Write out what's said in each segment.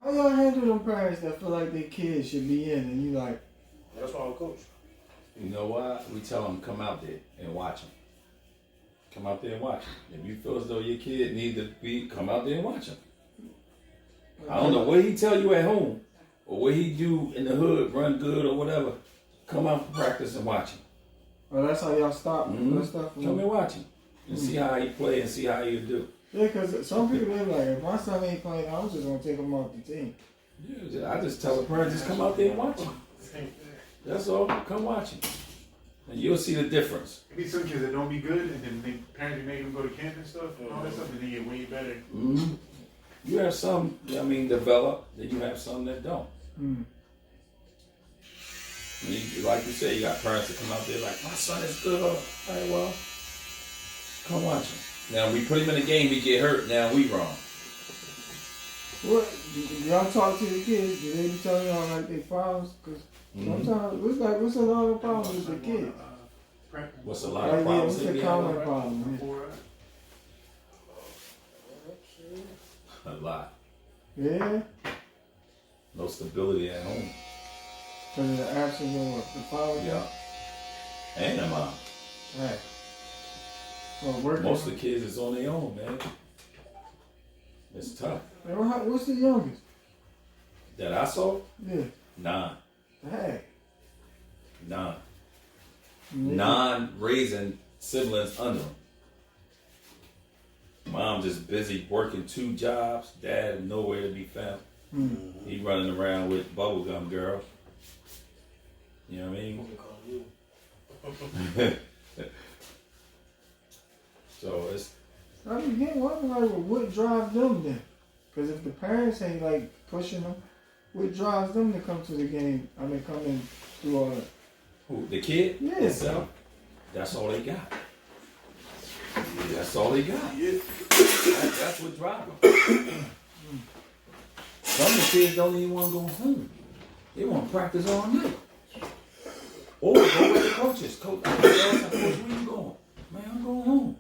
How y'all handle them parents that feel like their kids should be in and you like, that's why I'm a coach. You know why? We tell them come out there and watch them. Come out there and watch them. If you feel as though your kid need to be, come out there and watch them. I don't know what he tell you at home or what he do in the hood, run good or whatever. Come out for practice and watch him. oh, that's how y'all stop that stuff? Come and watch him and see how he play and see how he do. Yeah, because some people, they like, if my son ain't playing, I'm just going to take him off the team. Yeah, I just tell the parents, just come out there and watch him. That's all. Come watch him. And you'll see the difference. There be some kids that don't be good, and then parents make them go to camp and stuff, and all that stuff, and they get way better. Mm-hmm. You have some, develop, then you have some that don't. Like you said, you got parents that come out there like, my son is good. All right, well, come watch him. Now, we put him in a game, he get hurt, now we wrong. What, y'all talk to the kids? Do they be telling y'all like they fathers? Because sometimes, what's a lot of problems with the kids? What's a lot of problems? What's the common problem? A lot. Yeah? No stability at home. Because of the absence of the father? Yeah. And the mom. Right. Well, most of the kids is on their own, man. It's tough. What's the youngest? That I saw? Yeah. 9. Hey. 9. Yeah. 9 raising siblings under them. Mom just busy working 2 jobs. Dad nowhere to be found. He running around with bubblegum girl. You know what I mean? So it's. I mean, getting one like, what drives them then? Because if the parents ain't like pushing them, what drives them to come to the game? I mean, come in through all that. Who, the kid? Yeah. Itself? That's all they got. That's all they got. Yeah. That's what drives them. Some of the kids don't even want to go home. They want to practice all night. Or go with the coaches. Coach, where you going? Man, I'm going home.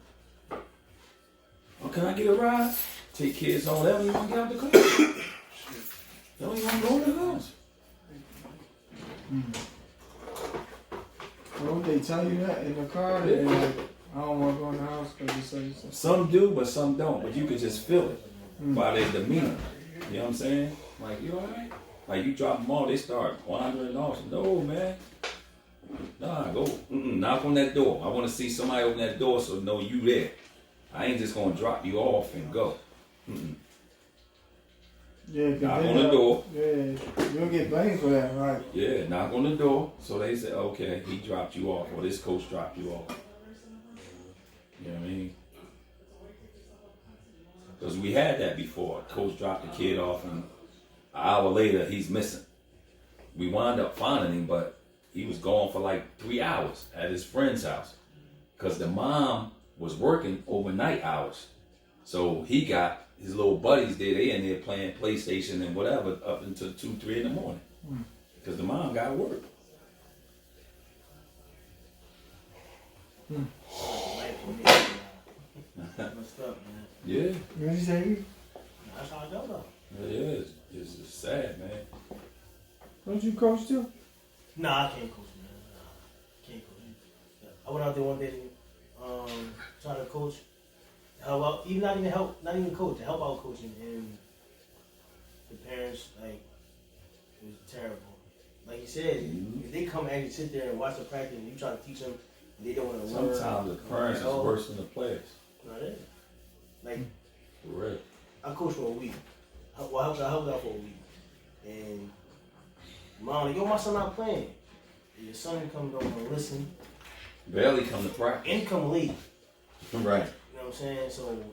Oh, can I get a ride? Take kids home. They don't even want to get out the car. They don't even want to go in the house. Well, they tell you that in the car, they're like, I don't want to go in the house because it's such. Some do, but some don't. But you can just feel it by their demeanor. You know what I'm saying? Like, you alright? Like, you drop them off, they start wandering off. No, man. Nah, go. Knock on that door. I want to see somebody open that door so know you there. I ain't just going to drop you off and go. Yeah, knock on the door. Yeah, you'll get blamed for that, right? Yeah, knock on the door. So they say, okay, he dropped you off, or this coach dropped you off. You know what I mean? Because we had that before. Coach dropped the kid off, and an hour later, he's missing. We wound up finding him, but he was gone for like 3 hours at his friend's house. Because the mom was working overnight hours. So he got his little buddies there. They in there playing PlayStation and whatever up until 2, 3 in the morning. Because the mom got to work. Messed up, man. Yeah. What you say? That's how I go though. Yeah, it's sad, man. Don't you coach too? Nah, I can't coach, man. Nah, can't coach. I went out there one day, trying to coach, help out, not even coach, to help out coaching, and the parents, like, it was terrible. Like you said, if they come and sit there and watch the practice, and you try to teach them, and they don't want to learn. Sometimes the parents is worse than the players. Not it. Like, For real. I coached for a week. I helped out for a week, and mom, like, yo, my son not playing. And your son comes over and listen. Barely come to practice. And come late. Right. You know what I'm saying? So, and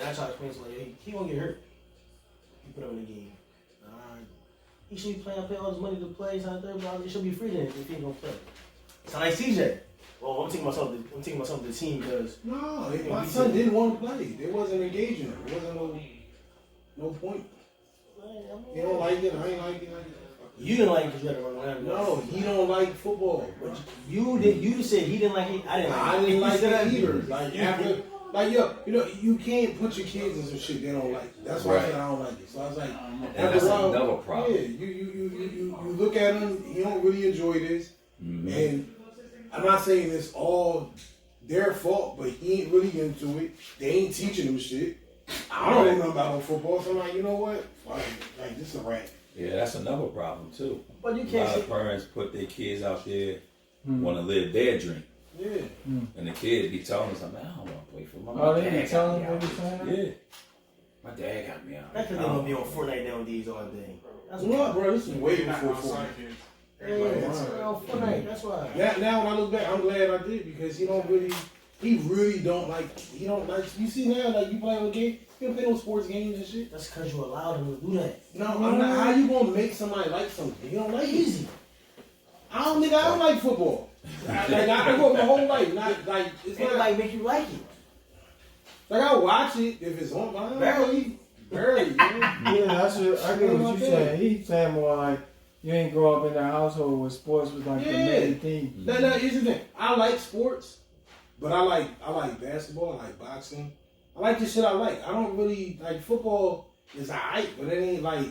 I try to explain to him, like, he won't get hurt. You put him in the game. He should be playing. I pay all this money to play. It should be free then if he ain't gonna play. It's not like CJ. Well, I'm taking myself to the team because no, my son didn't want to play. There wasn't engagement. There wasn't no point. You don't like it. I ain't like it. You didn't like it because you had to run around. No, he don't like football. But you did. You just said he didn't like it. I didn't like it. I didn't like You said it that either. Like after, like yo, you know, you can't put your kids in some shit they don't like. That's why I said I don't like it. So I was like, And after that's a while, another problem. yeah, you look at him, he don't really enjoy this, and I'm not saying it's all their fault, but he ain't really into it. They ain't teaching him shit. I don't know nothing about no football, so I'm like, you know what? Like this is a rat. Yeah, that's another problem too. But you A can't lot say. of parents put their kids out there, want to live their dream. Yeah. And the kid be telling us, man, I don't want to play for my Oh, they dad be telling got me they be out saying here." that? Yeah. My dad got me out That's here. because they're gonna be on Fortnite nowadays all day. That's No, bro, this is way Not before outside Fortnite. kids. Yeah, Everybody it's inside. on Fortnite. That's why. Now when I look back, I'm glad I did because he really don't like. You see now, like you play a game, you don't play no sports games and shit. That's because you allowed him to do that. No, I'm not. How you gonna make somebody like something you don't like? Easy. I don't like football. I grew up my whole life. Not like it's not Anybody make you like it? like I watch it if it's on. But barely. Man. Yeah, that's what I get what you saying. He's saying more like you ain't grow up in that household where sports was like the main thing. Now, here's the thing. I like sports, but I like basketball. I like boxing. I like the shit I like. I don't really like football. Is alright, but it ain't like.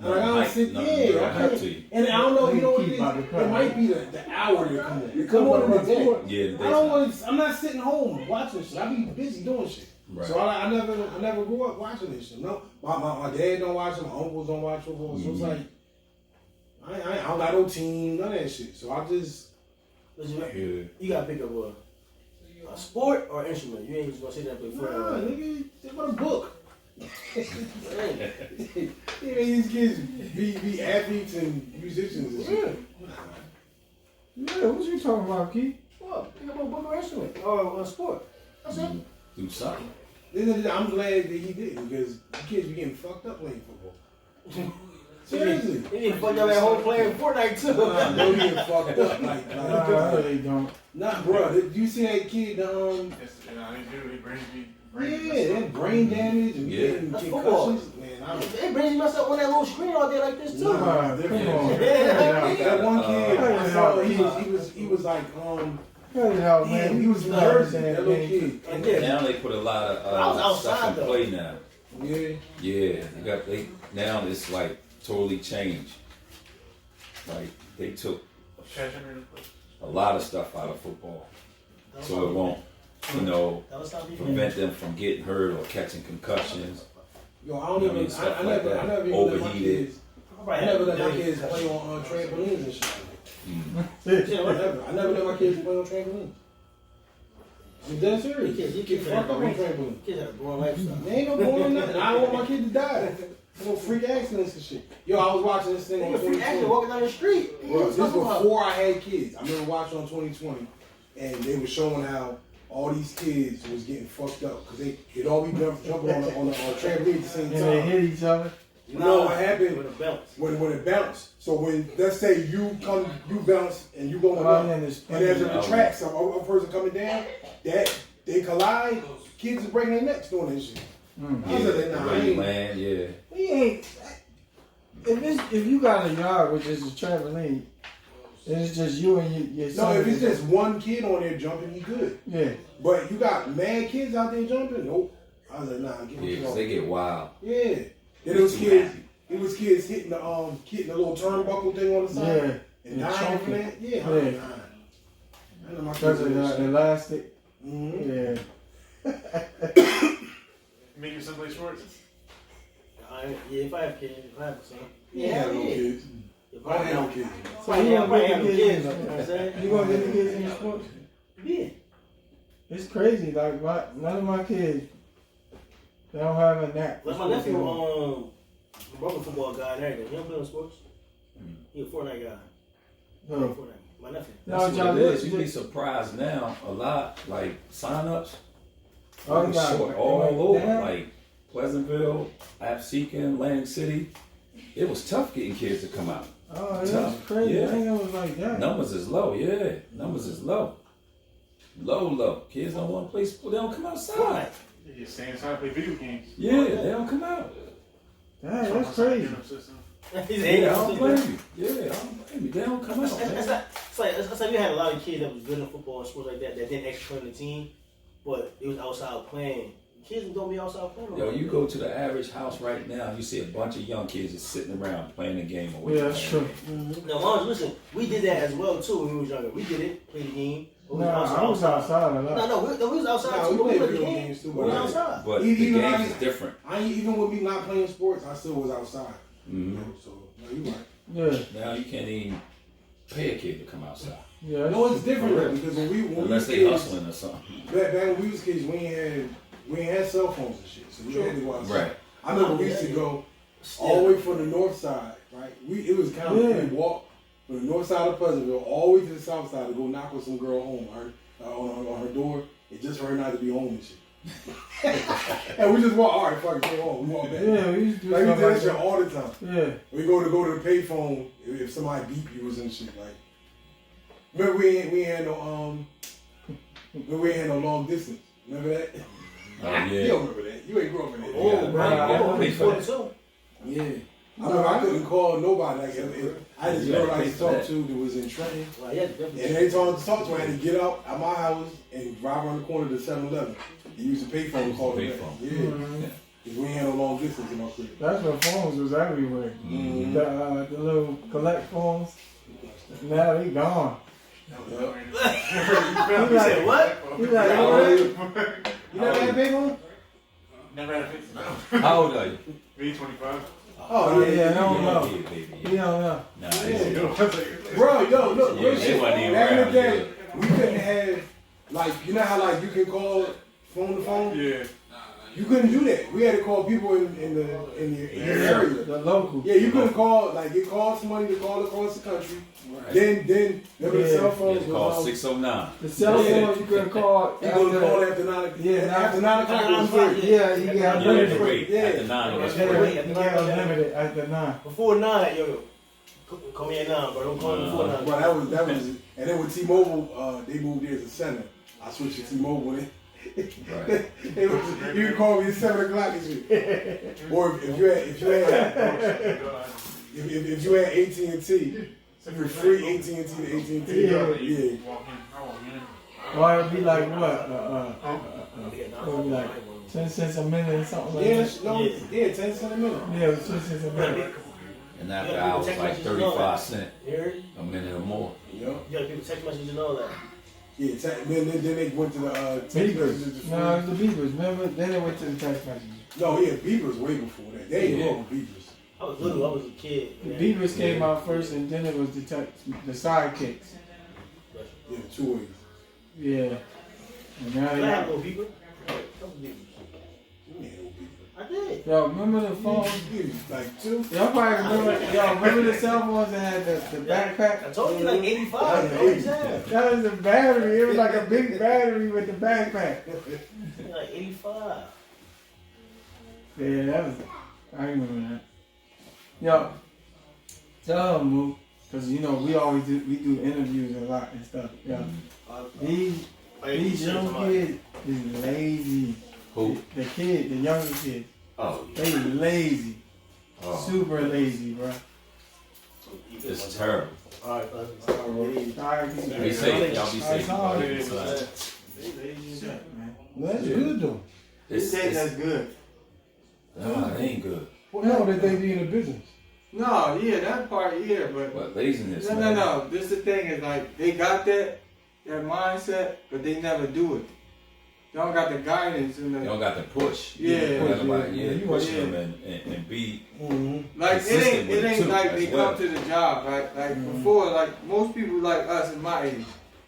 I don't sit. No, Yeah, I hype can't. to you. And I don't know. You know what it Keep is? by the It might be the hour to come on. It come on in the day. Yeah, I don't want to. I'm not sitting home watching shit. I be busy doing shit. Right. So I never grew up watching this shit. No, my dad don't watch it. My uncles don't watch football. So it's like I don't got no team, none of that shit. So I just Yeah. You gotta pick up a sport or instrument. You ain't just gonna sit there and play nah, football. nigga, they want a book. Hey, Yeah, these kids be athletes and musicians and shit. Yeah, what you talking about, Keith? what? Pick up a book or instrument or a sport. That's it. Do something. I'm glad that he did because the kids be getting fucked up playing football. Seriously. They need to fuck up that whole playing Fortnite too. Nah, they getting fucked up. Nah, they don't. Nah, bro. Did you see that kid? Yes, they do. They brain Yeah, that brain damage and Yeah. getting That's football. concussions. Man, I don't. It brings you up on that little screen all day like this too. Nah, Come different. on. That one kid, I saw, Yeah. he was like, Cut it out, man. damn, he was nervous. That little kid. And then, Now they put a lot I was of stuff outside, in though. play now. Yeah. Yeah, now it's like totally changed. Like they took a lot of stuff out of football, so it won't, that was not prevent them from getting hurt or catching concussions. Yo, I don't You know what I mean? even. Stuff I like never. that. I never even let my Overheated. kids. I never let my kids play on trampolines and shit. I never let my kids play on trampolines. I'm dead serious. You Get fucked up on trampolines. Kids have a boring lifestyle. They ain't no going nothing. I don't want my kid to die. No freak accidents and shit. Yo, I was watching this thing on Nigga, free 2020. action walking down the street. Bro, this was before I had kids. I remember watching on 2020, and they were showing how all these kids was getting fucked up because they'd all be jumping on the trampoline at the same And they time. hit each other. You know what happened With a bounce. when it bounced? So when, let's say you bounce and you going up, and as it retracts, a person coming down, that they collide, kids are breaking their necks doing this shit. I was like, nah, I Where you ain't. land, yeah. We ain't. If you got a yard which is a trampoline, and it's just you and your No, son. if it's just one kid on there jumping, he good. Yeah. But you got mad kids out there jumping? Nope. I was like, nah, get Yeah, what 'cause they get wild. Yeah. Then it was kids hitting the little turnbuckle thing on the side. Yeah. And And dying from choking. that. Yeah. Yeah. I know my Because kids of do the that shit. elastic. Mhm. Yeah. Make your son play sports? Yeah, if I have kids, if I have a son. You ain't have no kids. If I I don't have no have kids. So I you have gonna get the kids, kids? you know what I'm saying? You gonna get the kids in the sports? Yeah. It's crazy. Like none of my kids, they don't have a knack. Like my nephew, brother football guy and everything. He don't play on sports. He a Fortnite guy. No. Fortnite. My nephew. That's y'all what it is. look- You'd be surprised now. A lot like sign-ups. Oh, It was yeah. short all Like, over, damn. like Pleasantville, Absecon, Atlantic City. It was tough getting kids to come out. Oh, that's Tough. crazy. Yeah. I ain't know it was like that. Numbers is low, yeah. Numbers is low. Low. Kids don't want to play sport. They don't come outside. They just stay inside and play video games. Yeah, they don't come out. Damn, that's crazy. Yeah, I don't blame you. Yeah, I don't blame you. They don't come out, man. It's like we had a lot of kids that was good in football and sports like that didn't actually play on the team, but they was outside playing. Kids don't be outside playing. Yo, you go to the average house right now, you see a bunch of young kids just sitting around playing a game. Or Yeah, that's true. Now, moms, listen, we did that as well too when we was younger. We did it, played the game. Nah, I was outside a lot. No, we was outside Nah, too. we but played the video game. games too, We was but outside. But the Even games I- is different. even with me not playing sports, I still was outside. Mm-hmm. You know, so no, you right. Yeah, Now you can't even pay a kid to come outside. yeah. No, it's different though, because when we Unless was they kids, hustling or something. back when we was kids, we ain't had cell phones and shit, so we had to go outside. Right. I remember we used to go all the way from the north side, right? It was kind of we walk from the north side of Pleasantville all the way to the south side to go knock on some girl home, on her door, and just for her not to be home and shit. And we just walk. All right, fuck it, go home. We walk back. Yeah, we used to do Like we stuff did that like shit that. all the time. Yeah. We go to the payphone if somebody beep you or some shit like. Remember we ain't had no long distance. Remember that? Oh, You yeah. don't remember that. You ain't grew up in that. Oh, Yeah, man. pay for that. So, Yeah. I remember I couldn't call nobody. Like I had this You girl gotta I pay used to for talk that. to that was in Trenton. well, yeah, definitely. And every time I talked to her, I had to get out at my house and drive around the corner to 7-Eleven. And use the payphone to call her back. Payphone. Yeah. Mhm. Because we ain't had no long distance in my crib. That's when phones was everywhere. Mhm. The little collect phones. Now they gone. You said what? You like, You never had a big one? Never had a fix. How old are you? Me 25. Oh yeah, I don't You know. kid, baby. We don't know. Nah, Yeah. it's Bro, yo, look, Yeah, real they shit. wasn't even Back in the around, day, we couldn't have, like, you know how, like, you can call phone to phone? Yeah. You couldn't do that. We had to call people in the area. The local. Yeah, you couldn't call, like, you call somebody to call across the country. Right. Then remember the Yeah. cell phones It's was called on. 609. The cell phone you couldn't call. You couldn't call after 9 o'clock. Yeah, after 9 o'clock it was Yeah. free. Yeah, you got You had to unlimited. wait. Yeah. After 9, it was Yeah, free. you got unlimited after 9. Before 9, yo, call me at 9, bro. Don't call me before 9. Bro, that was, and then with T-Mobile, they moved there to 7. I switched to T-Mobile. Right. You can call me at 7 o'clock and shit. Or if you had AT&T, you were free AT&T to AT&T. Yeah. Yeah. Or it'd be like what? It'd be like 10 cents a minute or something like Yeah, that. no, yeah, 10 cents a minute. Yeah, it was 10 cents a minute. And after hours, like 35 cents You heard? a minute or more. Yeah. You got people text messages and all that. Yeah, then they went to the text messages. Beepers. No, it was the beepers. Remember? Then it went to the text messages. No, yeah, Beavers way before that. They ain't Yeah. grow up with Beavers. I was little, I was a kid. The man. beepers came out first, and then it was the sidekicks. Yeah, 2 ways. Yeah. And now I they had got. no people. Couple people. You ain't no Beavers. I did. Yo, remember the phones? You like 2? Y'all probably remember. Yo, remember the cell phones that had the backpack? I told you like 85. Yeah, Bro. Exactly. That was the battery. It was like a big battery with the backpack. Like 85. Yeah, that was. I remember that. Yo, tell them, Moo, because you know we do interviews a lot and stuff. Yeah, these young kids is lazy. Who? The younger kids, Oh, they lazy, oh. super lazy, bro. It's terrible. Alright, Alright, Be safe. Y'all be safe. Alright. man. Well, that's good though. It's good. nah, it ain't good. Well, no, that they be in the business. No, yeah, that part, yeah, but But laziness, no, man. no. This the thing is like they got that mindset, but they never do it. They don't got the guidance and You the don't got to push. Yeah. You don't got nobody, Yeah, yeah, you pushing yeah. them and be like consistent with it it ain't too, like they as well. come to the job like before, like most people like us in my age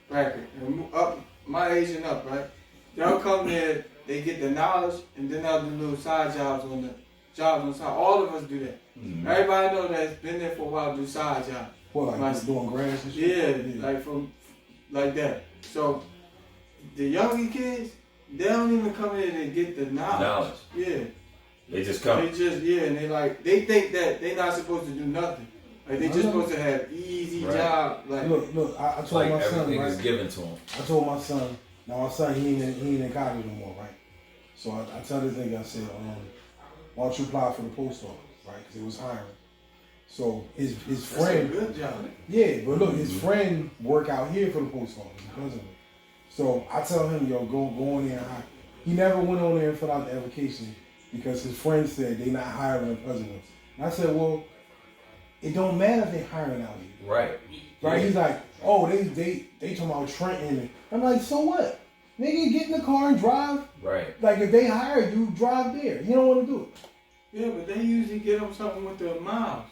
bracket and up my age and up, right? They'll come there, they get the knowledge, and then they'll do little side jobs on the side. All of us do that. Mhm. Everybody know that's been there for a while do side jobs. What, My- like doing grass and shit? Yeah, like like that. So the younger kids, they don't even come in and get the knowledge. Yeah. They just come. They just and they think that they not supposed to do nothing. Like they just supposed to have easy Right. job. Like Look, I It's told like my son, everything right? is given to them. I told my son, now my son, he ain't in college no more, right? So I tell this nigga, I said, why don't you apply for the post office, right? Because it was hiring. So his That's friend, a good job. yeah, but look, his friend work out here for the post office because of it. So I tell him, yo, go on there and hire. He never went on there and filled out the application because his friend said they not hiring a president. And I said, well, it don't matter if they hiring out here. Right. Right? Yeah. He's like, oh, they talking about Trenton. I'm like, so what? Nigga, get in the car and drive. Right. Like, if they hire you, drive there. You don't want to do it. Yeah, but they usually get them something with the miles.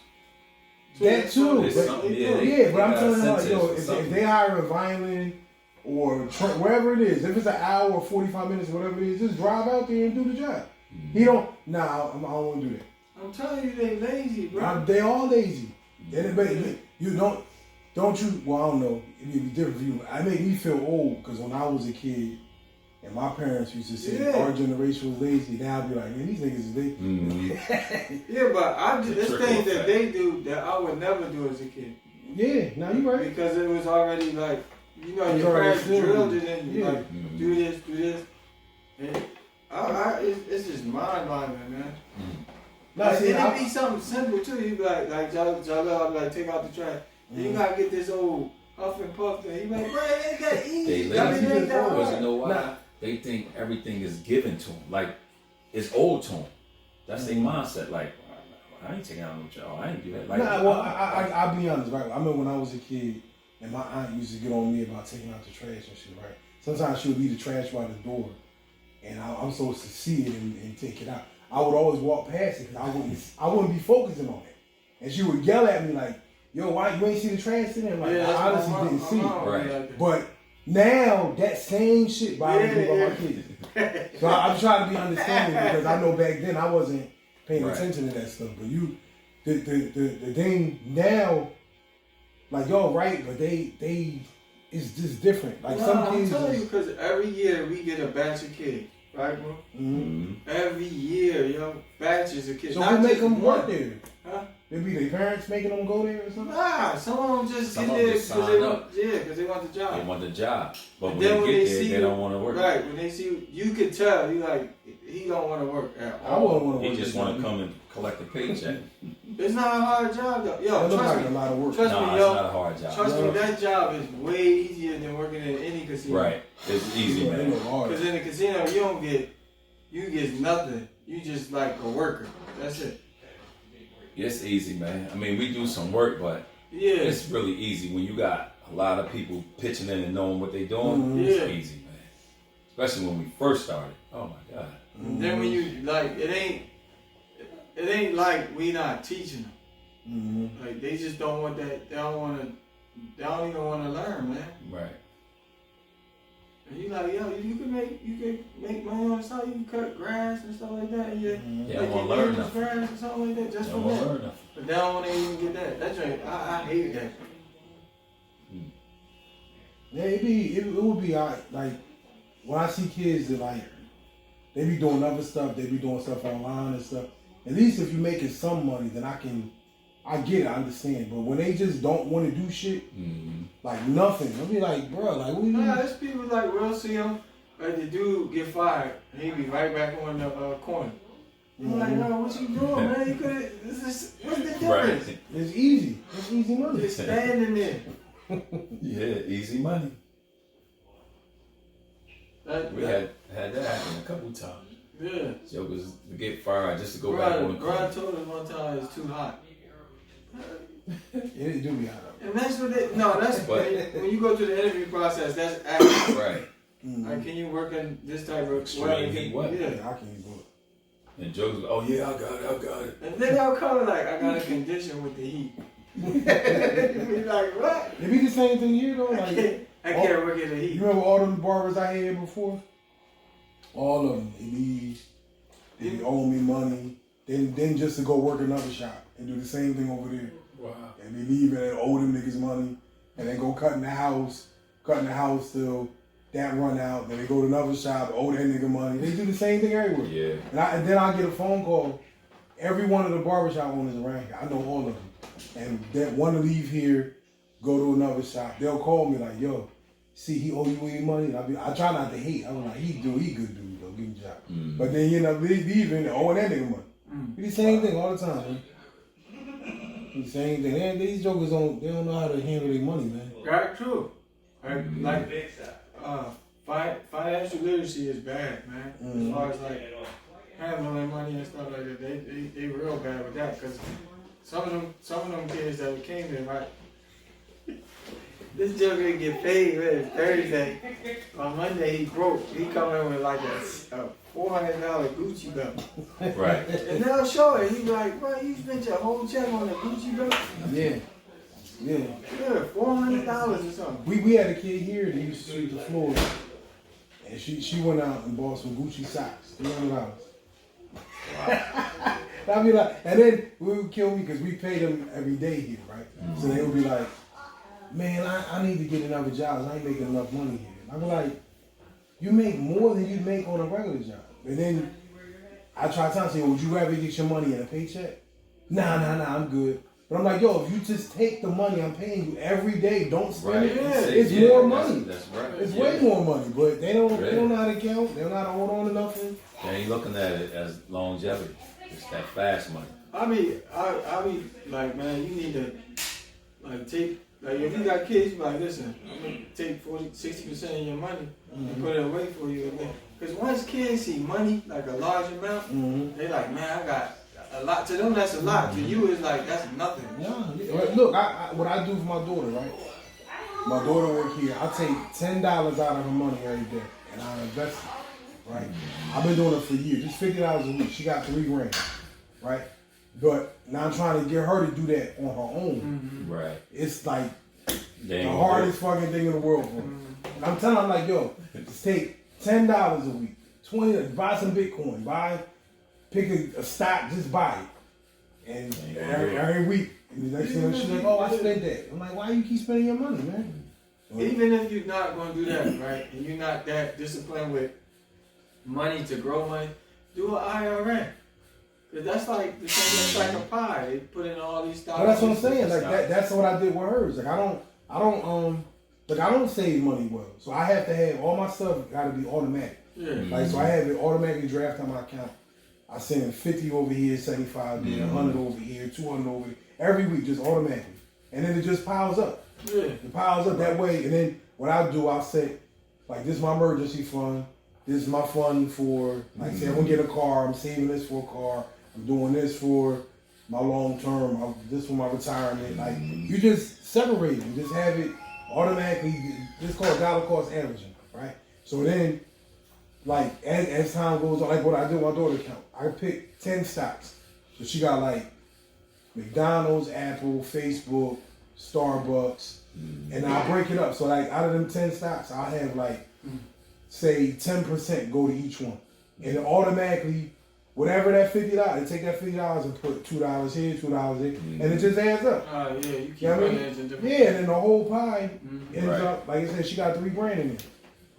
That too. There's But, something, yeah, but I'm telling him, like, yo, incentives for if they hire a violin or wherever it is, if it's an hour or 45 minutes, whatever it is, just drive out there and do the job. He don't, I don't want to do that. I'm telling you, they lazy, bro. They all lazy. You don't you, well, I don't know, it'd be different for you. I make me feel old because when I was a kid and my parents used to say our generation was lazy, now I'd be like, man, these niggas is lazy. Mm-hmm. Yeah, but there's things that effect. they do that I would never do as a kid. Yeah, now you right. Because it was already like, you know, It was your already parents still- drilled it in you, yeah. like, do this. And it's just mind-boggling, man. Now, Like, see, it'd be something simple too. You'd be like Jalil, I'd be like, take out the trash. Then you gotta get this old huff and puff thing. You be like, bro, it ain't that easy. They I mean, it ain't that Because hard. you know why? Nah. They think everything is given to them. Like, it's old to them. That's their mindset. Like, I ain't taking out no job. I ain't do that. Like, nah, well, I'll be honest, right? I remember when I was a kid and my aunt used to get on me about taking out the trash and shit, right? Sometimes she would leave the trash by the door and I'm supposed to see it and take it out. I would always walk past it because I wouldn't be focusing on it. And she would yell at me like, yo, why you ain't see the trash in there? Like, Yeah, I that's honestly my didn't see it. mom would be Right. like that. But now that same shit bothers me about my kids. So I'm trying to be understanding because I know back then I wasn't paying Right. attention to that stuff. But the thing now, like y'all right, but they it's just different. Like No, some I'm kids. telling you, because every year we get a batch of kids, right, bro? Mm-hmm. Every year, yo, batches of kids. So Not who make just them one. work there? Huh? They be their parents making them go there or something. Nah, some of them just Some get of them there just because sign they up. want, because they want the job. They want the job. But And when then they get there, they you- don't want to work. Right, when they see you can tell, you like, he don't want to work at I all. wouldn't want to They work. just there. want to come and collect a paycheck. It's not a hard job, though. It Yo, look trust like a me. lot of work. Trust Nah, me, it's yo. not a hard job. Trust Yeah. me, that job is way easier than working in any casino. Right. It's easy, They man. look hard. Because in the casino, you get nothing. You just like a worker. That's it. It's easy, man. I mean, we do some work, but Yeah. it's really easy when you got a lot of people pitching in and knowing what they're doing. Mhm. It's Yeah. easy, man. Especially when we first started. Oh my God. And then when you like, it ain't like we not teaching them. Mm-hmm. Like they just don't want that. They don't even want to learn, man. Right. And you like, yo, you can make money on the side. You can cut grass and stuff like that. And They like don't your want to learn neighbor's nothing. grass or something like that, They just don't for want to that. learn nothing. But they don't want to even get that. That joint, I hate that. Yeah, it would be alright. Like when I see kids that like they be doing other stuff, they be doing stuff online and stuff. At least if you're making some money, then I get it, I understand. But when they just don't want to do shit, Mm-hmm. like nothing, I'll be like, bro, like what you Nah, there's people like we'll see him, like the dude get fired, and he be right back on the corner. I'm like, no, what you doing, man? You could. What's the difference? Right. It's easy. It's easy money. Just standing there. Yeah, easy money. We had that happen a couple times. Yeah. Jokers to get fired just to go back on the Brian corner. told us one time it's too hot. It do be hot. And that's what they, no, that's But- when you go through the interview process, that's acting. Right. Like, can you work in this type of Extreme weather? heat weather. Yeah. Yeah, I can't do it. And jokers, oh yeah, I got it. And then they'll come like, I got a condition with the heat. You be like, what? It be the same thing here though. Like I can't work in the you heat. remember all them barbers I had before? All of them. They be owing me money. Then just to go work another shop and do the same thing over there. Wow. And they leave and owe them niggas money. And then go cutting the house till that run out. Then they go to another shop, owe that nigga money. They do the same thing everywhere. Yeah. And then I get a phone call. Every one of the barbershop owners around here, I know all of them. And that want to leave here, go to another shop. They'll call me like, yo, see, he owe you any money? And I try not to hate. I'm like, he good dude, though, give him a job. Mm. But then you end up leaving and owing that nigga money. Be the same thing all the time, man. The same thing. These jokers don't know how to handle their money, man. Right, true. Like financial literacy is bad, man. As far as like handling money and stuff like that, they real bad with that. Cause some of them kids that came here, right? This joker get paid man, Thursday. On Monday he broke. He come in with like a $400 Gucci belt. Right. And they'll show it. He be like, bro, you spent your whole check on a Gucci belt? Yeah. Yeah, $400 or something. We had a kid here that used to sweep the floor, and she went out and bought some Gucci socks, $300. Wow. I'd be like, and then we would kill me because we pay them every day here, right? So they would be like, man, I need to get another job. I ain't making enough money here. And I'd be like, you make more than you make on a regular job. And then I try to tell them, would you rather get your money in a paycheck? Nah, I'm good. But I'm like, yo, if you just take the money I'm paying you every day, don't spend it. It's more money. That's right. It's way more money, but they don't know how to count. They don't know how to hold on to nothing. They ain't looking at it as longevity. It's that fast money. I mean, like, man, you need to, like, take, like, if you got kids, you be like, listen, I'm going to take 60% of your money and put it away for you. Because once kids see money, like a large amount, they like, man, I got a lot. To them, that's a lot. To you, it's like, that's nothing. Yeah. Look, what I do for my daughter, right? My daughter work here. I take $10 out of her money every day, and I invest it, right? I've been doing it for years. Just $50 a week. She got $3,000, right? But now I'm trying to get her to do that on her own. Right. It's like the hardest fucking thing in the world for me. And I'm telling her, I'm like, yo, just take $10 a week, $20, buy some Bitcoin, pick a stock, just buy it. And every week, and the next thing she's like, oh, I spent that. I'm like, why you keep spending your money, man? Even if you're not going to do that, right, and you're not that disciplined with money to grow money, do an IRA. Cause that's like the same like a pie. They put in all these stocks. Well, that's what I'm saying. Like that's what I did with hers. Like I don't save money well. So I have to have all my stuff got to be automatic. Yeah. Like so I have it automatically draft on my account. I send 50 over here, 75 there, 100 over here, 200 over here. Every week, just automatically. And then it just piles up. Yeah. It piles up that way. And then what I do, I'll say, like, this is my emergency fund. This is my fund for, like, say I'm going to get a car. I'm saving this for a car. I'm doing this for my long term. This for my retirement. Like, you just separate it. You just have it automatically. It's called dollar cost averaging, right? So then, like, as time goes on, like what I do with my daughter's account, I pick 10 stocks. So she got like McDonald's, Apple, Facebook, Starbucks, and I break it up. So like out of them 10 stocks, I'll have like, say 10% go to each one. And then automatically, whatever that $50, they take that $50 and put $2 here, $2 there, and it just adds up. Yeah, you keep running different. Yeah, and then the whole pie ends up, like I said, she got $3,000 in it.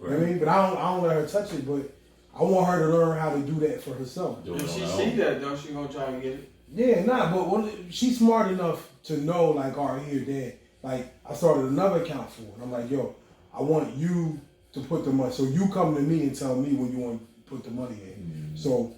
You know what I mean? But I don't let her touch it, but I want her to learn how to do that for herself. If she see that though, she gonna try to get it. Yeah, but she's smart enough to know, like, all right, here, Dad, like, I started another account for her. And I'm like, yo, I want you to put the money. So you come to me and tell me when you want to put the money in. So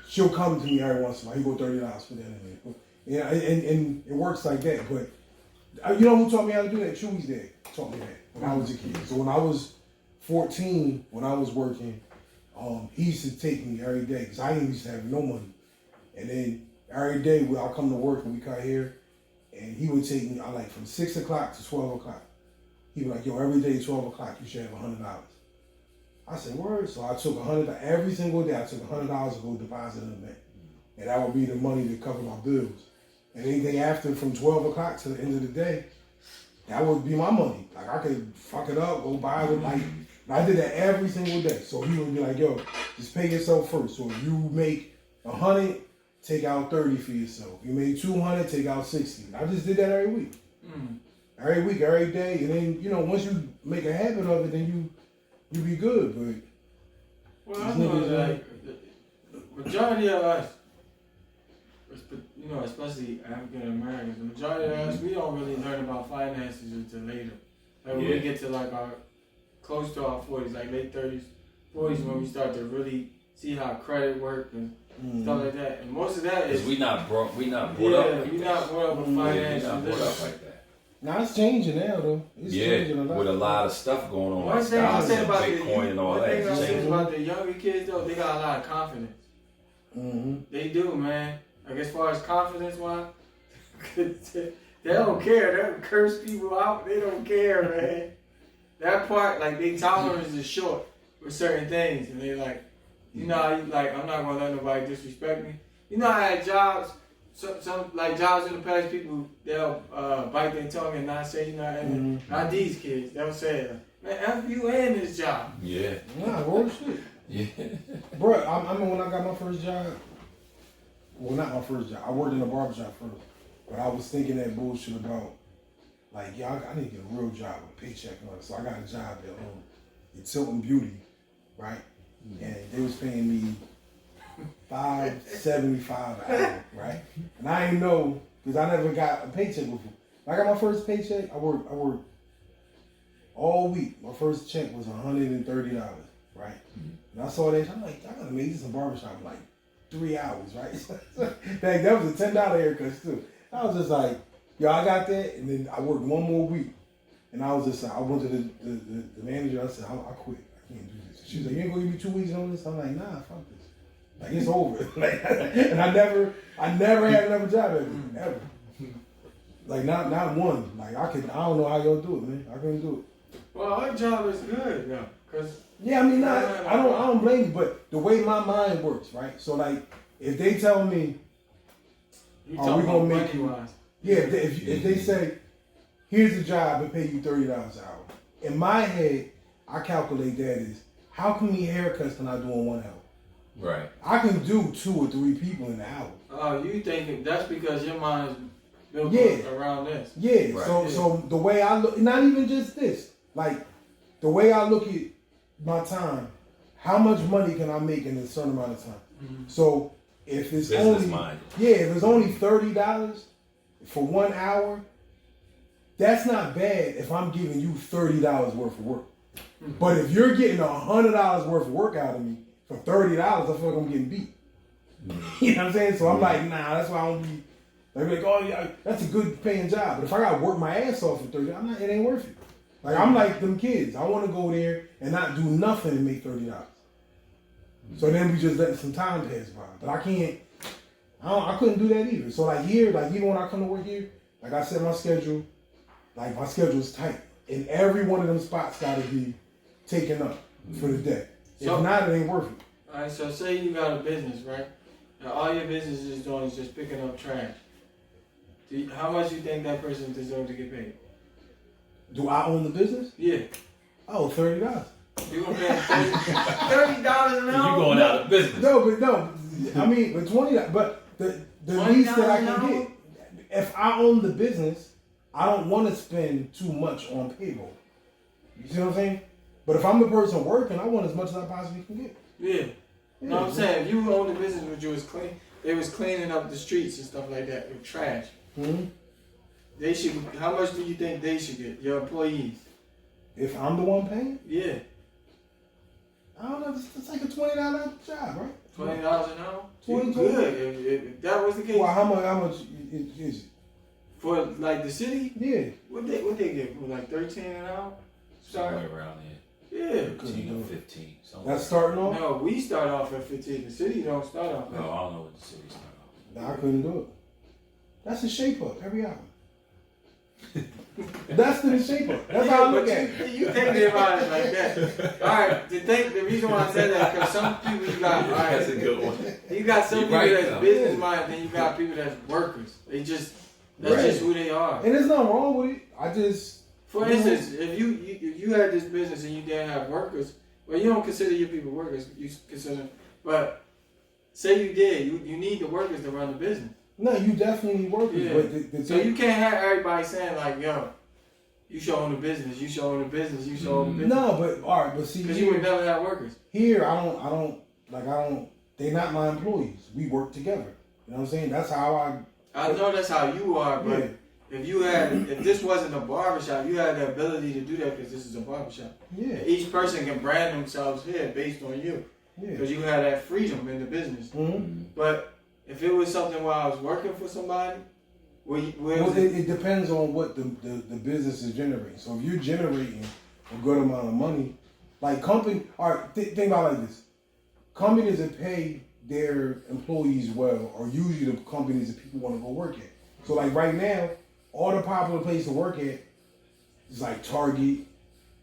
she'll come to me every once in a while. He go $30 for that in there. Yeah, and it works like that. But you know who taught me how to do that? Chewy's dad taught me that when I was a kid. So when I was 14, when I was working, he used to take me every day because I didn't used to have no money. And then every day I'll come to work and we cut here, and he would take me like from 6 o'clock to 12 o'clock. He was like, yo, every day 12 o'clock you should have $100. I said, word. So I took $100 every single day. I took $100 to go deposit in the bank, and that would be the money to cover my bills. And anything after from 12 o'clock to the end of the day, that would be my money. Like I could fuck it up, go buy it. Like I did that every single day. So he would be like, yo, just pay yourself first. So if you make 100, take out 30 for yourself. You made 200, take out 60. I just did that every week. Every week, every day. And then, you know, once you make a habit of it, then you be good. But well, I know like the majority of us, you know, especially African Americans, the majority of us, we don't really learn about finances until later. Like when we get to like our close to our 40s, like late 30s, 40s, when we start to really see how credit works and stuff like that. And most of that is Because we not brought up like you're that. not brought up with Yeah, finance. we not brought up like that. Now it's changing now though. It's changing a lot. With a lot of stuff going on, One like thing I stocks said and about Bitcoin and all one that. thing I It's said changing. about the younger kids though, they got a lot of confidence. They do, man. Like as far as confidence wise, they don't care. They curse people out. They don't care, man. That part, like, their tolerance is short with certain things, and they like, you know, how you like, I'm not gonna let nobody disrespect me. You know, I had jobs, some like jobs in the past. People they'll bite their tongue and not say nothing. Not these kids. They'll say, man, F you in this job. Yeah. Nah, real shit. Yeah. Bro, I remember when I got my first job. Well, not my first job. I worked in a barbershop first. But I was thinking that bullshit about, like, yeah, I need to get a real job with a paycheck and all that. So I got a job at Tilton Beauty, right? And they was paying me $5.75 an hour, right? And I didn't know, because I never got a paycheck before. When I got my first paycheck, I worked all week. My first check was $130, right? And I saw that, I'm like, I gotta make this a barbershop in like 3 hours, right? That was a $10 haircut too. I was just like, yo, I got that, and then I worked one more week. And I was just like, I went to the manager, I said, I quit. I can't do this. She was like, you ain't gonna give me 2 weeks on this? I'm like, nah, fuck this. Like, it's over. Like, and I never had another job ever. Like, not one. Like, I don't know how y'all do it, man. I couldn't do it. Well, our job is good, though, cause yeah, I mean, I don't blame you, but the way my mind works, right? So, like, if they tell me, you are we talking gonna about make you? money-wise. Yeah, if they say, here's a job and pay you $30 an hour. In my head, I calculate that as how many haircuts can I do in 1 hour? Right. I can do 2 or 3 people in an hour. Oh, you think that's because your mind is built around this? Yeah. Right. So the way I look, not even just this, like the way I look at my time, how much money can I make in a certain amount of time? So if it's Business minded. if it's only $30 for 1 hour, that's not bad if I'm giving you $30 worth of work. But if you're getting $100 worth of work out of me for $30, I feel like I'm getting beat. You know what I'm saying? So I'm like, nah, that's why I don't be like, oh yeah, that's a good paying job. But if I gotta work my ass off for $30, it ain't worth it. Like I'm like them kids. I want to go there and not do nothing and make $30. So then we just letting some time pass by. But I can't. I couldn't do that either. So like here, like even when I come to work here, like I set my schedule. Like my schedule is tight, and every one of them spots got to be taken up for the day. So, if not, it ain't worth it. All right. So say you got a business, right? And all your business is doing is just picking up trash. How much do you think that person deserves to get paid? Do I own the business? Yeah. Oh, $30. You gonna pay $30 an hour? You going out of business? No. I mean, but $20. But the least that I can get, if I own the business, I don't want to spend too much on payroll. You see what I'm saying? But if I'm the person working, I want as much as I possibly can get. Yeah. No, I'm saying if you own the business, which you was clean, they was cleaning up the streets and stuff like that with trash. Mm-hmm. They should. How much do you think they should get? Your employees? If I'm the one paying, Yeah. I don't know. It's like a $20 job, right? $20 an hour? 20. Good. If that was the case. Well, how much is it? For like the city? Yeah. What they get? For like 13 an hour? Somewhere around there. Yeah. 15 or 15. Somewhere. That's starting off? No, we start off at 15. The city don't start off. No, I don't know what the city start off. Nah, I couldn't do it. That's a shape up every hour. That's the shape up. That's how I look at it. You think about it like that. Alright, the reason why I said that, because some people you got, That's a good one. you got some You're people right, that's though. business minded, then you got people that's workers. That's just who they are. And there's nothing wrong with it. I just. For instance, if you had this business and you didn't have workers, well, you don't consider your people workers. You consider, but say you did, you need the workers to run the business. No, you definitely need workers. Yeah. But So you can't have everybody saying like, yo, you should own the business, you should own the business, you should own the business. No, but all right, but see, Because you would never have workers. here I don't. They're not my employees. We work together. You know what I'm saying? That's how I know that's how you are, but if this wasn't a barbershop, you had the ability to do that because this is a barbershop. Yeah. Each person can brand themselves here based on you. Yeah. because you have that freedom in the business. Mm-hmm. But if it was something where I was working for somebody, Well, it depends on what the business is generating. So if you're generating a good amount of money, like company, all right, think about it like this. Companies that pay their employees well are usually the companies that people want to go work at. So like right now, all the popular places to work at is like Target.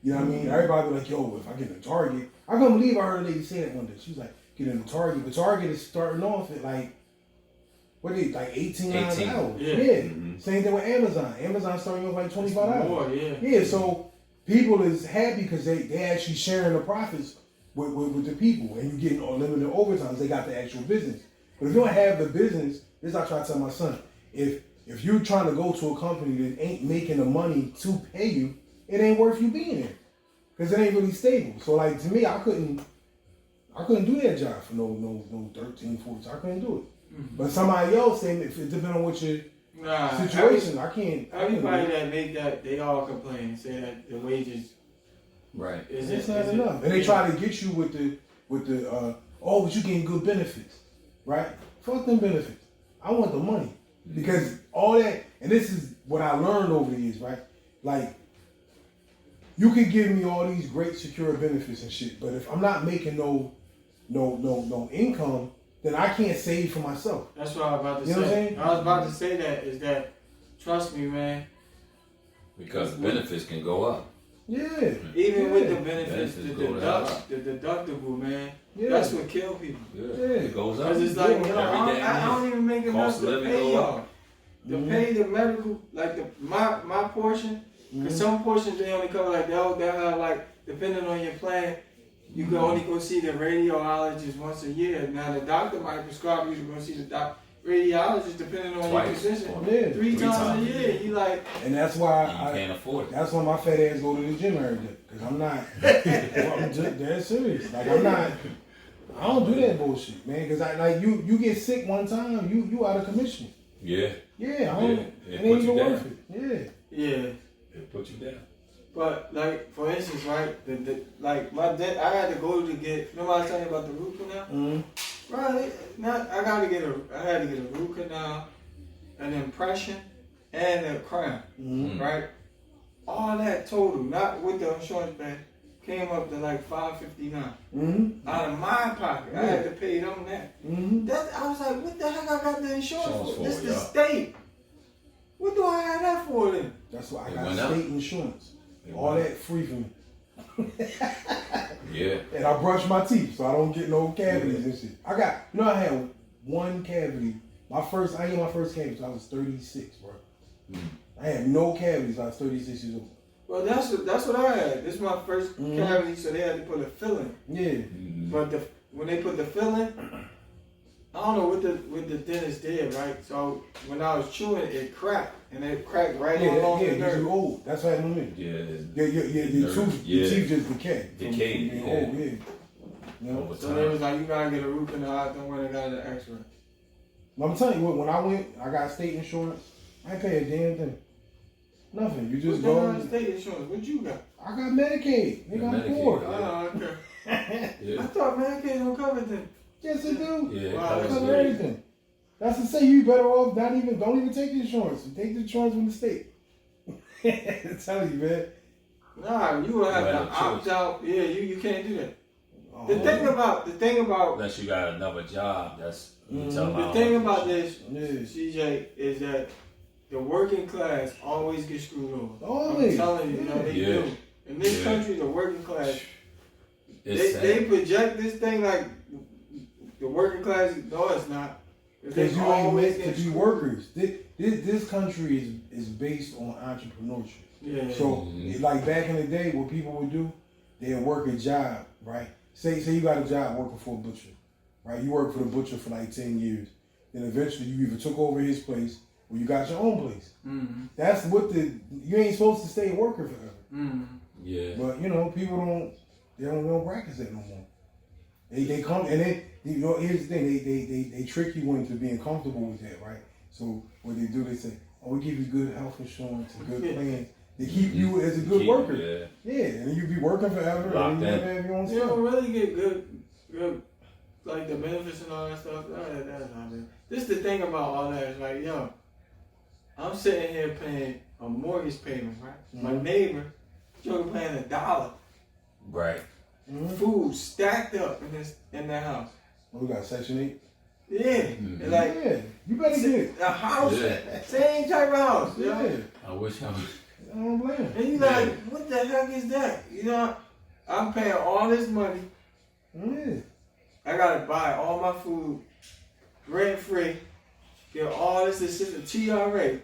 You know what I mean? Everybody be like, yo, if I get into Target, I couldn't believe I heard a lady say that one day. She was like, get into Target. But Target is starting off at like, what is it, like 18 hours? Yeah. Same thing with Amazon. Amazon starting off like 25 hours. More, yeah. Yeah, so people is happy because they actually sharing the profits with the people, and you getting unlimited overtime. They got the actual business. But if you don't have the business, this is what I try to tell my son. If you're trying to go to a company that ain't making the money to pay you, it ain't worth you being there because it ain't really stable. So like to me, I couldn't do that job for no 13, 14. I couldn't do it. Mm-hmm. But somebody else saying if it depends on what your situation, I can't. Everybody that make that, they all complain, say that the wages. Right. It's not enough. And they try to get you with the but you getting good benefits. Right? Fuck them benefits. I want the money. Because all that, and this is what I learned over the years, right? Like, you can give me all these great secure benefits and shit, but if I'm not making no income, then I can't save for myself. That's what I was about to say. You know what I'm saying? I was about to say that is that, trust me, man. Because benefits can go up. Yeah. Even with the benefits, the deductible, man. Yeah. That's what kill people. Yeah. It goes up. Because it's like, you know, Every day I don't even make enough cost of to living pay go y'all. up. To pay the medical, like my portion, because some portions they only cover like they'll have like, depending on your plan, you can only go see the radiologist once a year. Now the doctor might prescribe you to go see the radiologist depending on your position. Yeah. Three times a year. You like, And that's why You can't afford it. That's why my fat ass go to the gym every day. Because I'm not, I'm just dead serious. Like I don't do that bullshit, man. Because you get sick one time, you out of commission. Yeah. Yeah, It ain't put you even down. worth it. Yeah. It put you down. but like for instance, right? Like my dad, I had to go to get. Remember I was telling you about the root canal? Mm-hmm. Right. I had to get a root canal, an impression, and a crown. Mm-hmm. Right. All that total, not with the insurance bank, came up to like $559 out of my pocket. I had to pay them that. Mm-hmm. I was like, what the heck? I got the insurance for? This the yeah. state. What do I have that for then? That's why I It got went state up. insurance. It All went that free for me. Yeah. And I brush my teeth so I don't get no cavities and shit. I had one cavity. I had my first cavity so I was 36, bro. I had no cavities I was 36 years old. Well, that's what I had. This is my first cavity, so they had to put a filling. Yeah. But when they put the filling, I don't know what the dentist did, right? So when I was chewing, it cracked, and it cracked right along the because nerve. you're old. That's what happened to me. Yeah. Your teeth just decay. Decayed, From being yeah. old, yeah. You know? Over So they was like, you gotta get a root canal out there when they got an X-ray. I'm telling you what, when I went, I got state insurance. I ain't pay a damn thing. Nothing. You just What's go. that state insurance? What you got? I got Medicaid. Nigga, I'm Medicaid, poor. yeah. Oh, okay. I Yeah. thought Medicaid don't cover them. Yes, it do. Yeah. it Wow, I covers cover it. everything. That's to say you better off don't even take the insurance. Take the insurance from the state. I'm telling you, man. Nah, you will have You to have a opt choice. out. Yeah, you can't do that. Oh, The thing about Unless you got another job, that's you tell them the how thing much about you this, Yeah. CJ, is that the working class always gets screwed over. Always. I'm telling you, they Yeah. do. In this Yeah. country, the working class, It's they project this thing like the working class. No, it's not. Because you ain't meant to be workers. This country is based on entrepreneurship. Yeah. So, like back in the day, what people would do, they'd work a job, right? Say you got a job working for a butcher, right? You work for the butcher for like 10 years. Then eventually you either took over his place or you got your own place. Mm-hmm. That's what you ain't supposed to stay a worker forever. Mm-hmm. Yeah. But, people don't practice that no more. They come, and then, here's the thing, they trick you into being comfortable with that, right? So what they do, they say, oh, we give you good health insurance and good plans. They keep you as a good worker. Yeah. Yeah, and you be working forever, Locked and you in. never have your own You don't stuff. really get good like the benefits and all that stuff, that's not it. This the thing about all that is like, yo, I'm sitting here paying a mortgage payment, right? My neighbor, you're paying $1. Right. Food stacked up in that house. We got Section 8. Yeah, and like Yeah, you better get it. a house, Yeah. same type of house. You know? Yeah, I wish I was. I don't blame him. And you like, what the heck is that? You know, I'm paying all this money. Yeah. I gotta buy all my food rent free. Get all this assistance, TRA,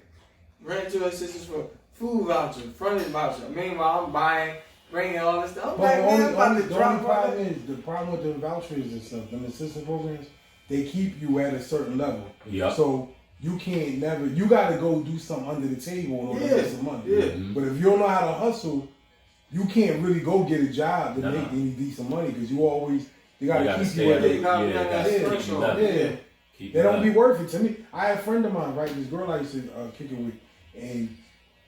rent to assistance for food voucher, frontage voucher. Meanwhile, I'm bringing all this stuff. I'm like, man, I'm about to The drop only problem is the problem with the vouchers and stuff. Them assistance programs, they keep you at a certain level. Yeah. So you can't never. You got to go do something under the table in order to get some money. Yeah. But if you don't know how to hustle, you can't really go get a job to Nah. make any decent money because you always they got to keep stay you at at the- They got me yeah, on they that gotta keep threshold. you level. Yeah. Keep They it don't up. be worth it to me. I had a friend of mine, right? This girl I used to kick it with, and